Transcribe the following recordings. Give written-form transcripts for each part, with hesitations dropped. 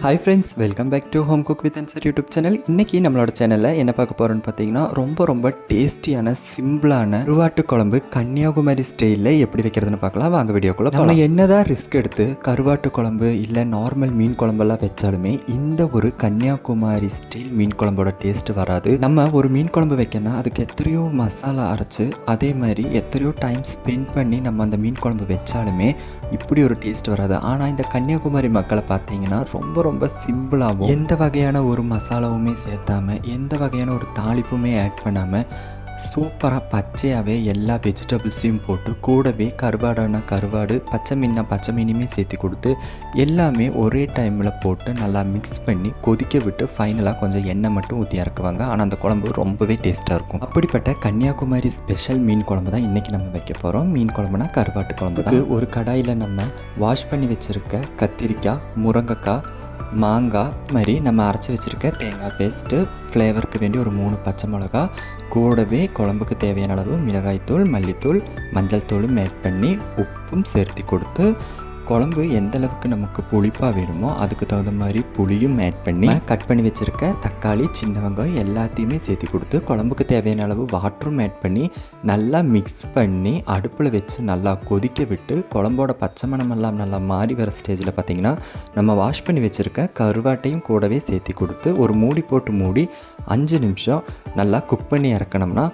Hi friends, welcome back to home cook with Ansar YouTube channel. இன்றைக்கி நம்மளோட சேனலில் என்ன பார்க்க போகிறோன்னு பார்த்தீங்கன்னா, ரொம்ப டேஸ்டியான சிம்பிளான கருவாட்டு குழம்பு கன்னியாகுமரி ஸ்டைலில் எப்படி வைக்கிறதுன்னு பார்க்கலாம். வாங்க வீடியோக்குள்ளே நம்ம என்னதான் ரிஸ்க் எடுத்து கருவாட்டு குழம்பு இல்லை நார்மல் மீன் குழம்பெல்லாம் வச்சாலுமே இந்த ஒரு கன்னியாகுமரி ஸ்டைல் மீன் குழம்போட டேஸ்ட் வராது. நம்ம ஒரு மீன் குழம்பு வைக்கணும்னா அதுக்கு எத்தனையோ மசாலா அரைச்சி அதே மாதிரி எத்தனையோ டைம் ஸ்பெண்ட் பண்ணி நம்ம அந்த மீன் குழம்பு வச்சாலுமே இப்படி ஒரு டேஸ்ட் வராது. ஆனால் இந்த கன்னியாகுமரி மக்களை பார்த்தீங்கன்னா ரொம்ப சிம்பிளாகவும் எந்த வகையான ஒரு மசாலாவுமே சேர்த்தாமல் எந்த வகையான ஒரு தாளிப்புமே ஆட் பண்ணாமல் சூப்பராக பச்சையாகவே எல்லா வெஜிடபிள்ஸையும் போட்டு கூடவே கருவாடான கருவாடு பச்சை மீனுமே சேர்த்து கொடுத்து எல்லாமே ஒரே டைமில் போட்டு நல்லா மிக்ஸ் பண்ணி கொதிக்க விட்டு ஃபைனலாக கொஞ்சம் எண்ணெய் மட்டும் ஊற்றி இறக்குவாங்க. ஆனால் அந்த குழம்பு ரொம்பவே டேஸ்ட்டாக இருக்கும். அப்படிப்பட்ட கன்னியாகுமரி ஸ்பெஷல் மீன் குழம்பு தான் இன்றைக்கி நம்ம வைக்க போகிறோம். மீன் குழம்புனா கருவாட்டு குழம்பு. ஒரு கடாயில் நம்ம வாஷ் பண்ணி வச்சுருக்க கத்திரிக்காய், முருங்கைக்காய், மாங்காய் மாதிரி நம்ம அரைச்சி வச்சுருக்க தேங்காய் பேஸ்ட்டு, ஃப்ளேவருக்கு வேண்டி ஒரு 3 பச்சை மிளகா, கூடவே குழம்புக்கு தேவையான அளவு மிளகாய்த்தூள், மல்லித்தூள், மஞ்சள் தூளும் ஆட் பண்ணி உப்பும் சேர்த்து கொடுத்து குழம்பு எந்த அளவுக்கு நமக்கு புளிப்பாக வேணுமோ அதுக்கு தகுந்த மாதிரி புளியும் ஆட் பண்ணி கட் பண்ணி வச்சுருக்க தக்காளி, சின்ன வெங்காயம் எல்லாத்தையுமே சேர்த்து கொடுத்து குழம்புக்கு தேவையான அளவு வாட்டரும் ஆட் பண்ணி நல்லா மிக்ஸ் பண்ணி அடுப்பில் வச்சு நல்லா கொதிக்க விட்டு குழம்போட பச்சை மணமெல்லாம் நல்லா மாறி வர ஸ்டேஜில் பார்த்திங்கன்னா நம்ம வாஷ் பண்ணி வச்சுருக்க கருவாட்டையும் கூடவே சேர்த்து கொடுத்து ஒரு மூடி போட்டு மூடி 5 நிமிஷம் நல்லா குக் பண்ணி இறக்கணும்னா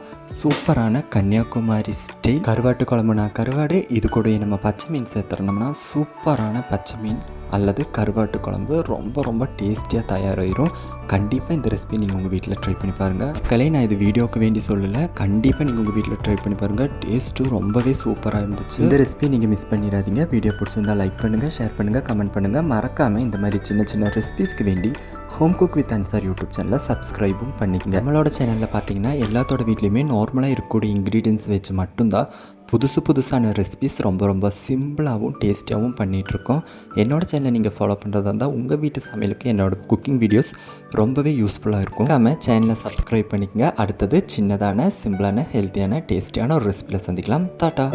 சூப்பரான கன்னியாகுமரி ஸ்டைல் கருவாட்டு குழம்புனா கருவாடு, இது கூட நம்ம பச்சை மீன் சேர்த்துறோம்னா சூப்பரான பச்சை மீன் அல்லது கருவாட்டு குழம்பு ரொம்ப டேஸ்டியாக தயாராகிடும். கண்டிப்பாக இந்த ரெசிபி நீங்கள் உங்கள் வீட்டில் ட்ரை பண்ணி பாருங்கள். நான் இது வீடியோக்கு வேண்டி சொல்லலை, கண்டிப்பாக நீங்கள் உங்கள் வீட்டில் ட்ரை பண்ணி பாருங்கள். டேஸ்ட்டும் ரொம்பவே சூப்பராக இருந்துச்சு. இந்த ரெசிபி நீங்கள் மிஸ் பண்ணிடாதீங்க. வீடியோ பிடிச்சிருந்தால் லைக் பண்ணுங்கள், ஷேர் பண்ணுங்கள், கமெண்ட் பண்ணுங்கள். மறக்காமல் இந்த மாதிரி சின்ன ரெசிபிஸ்க்கு வேண்டி home cook with Ansar YouTube சேனலில் சப்ஸ்கிரைபும் பண்ணிக்கங்க. நம்மளோட சேனலில் பார்த்தீங்கன்னா எல்லாத்தோட வீட்லேயுமே நார்மலாக இருக்கக்கூடிய இன்க்ரீடியன்ஸ் வச்சு மட்டும்தான் புதுசான ரெசிபிஸ் ரொம்ப சிம்பிளாகவும் டேஸ்டியாகவும் பண்ணிகிட்ருக்கோம். என்னோடய சேனலை நீங்கள் ஃபாலோ பண்ணுறதா இருந்தால் உங்கள் வீட்டு சமையலுக்கு என்னோடய குக்கிங் வீடியோஸ் ரொம்பவே யூஸ்ஃபுல்லாக இருக்கும். நம்ம சேனலை சப்ஸ்கிரைப் பண்ணிக்கங்க. அடுத்தது சின்னதான சிம்பிளான ஹெல்த்தியான டேஸ்டியான ஒரு ரெசிபியில் சந்திக்கலாம். டாட்டா.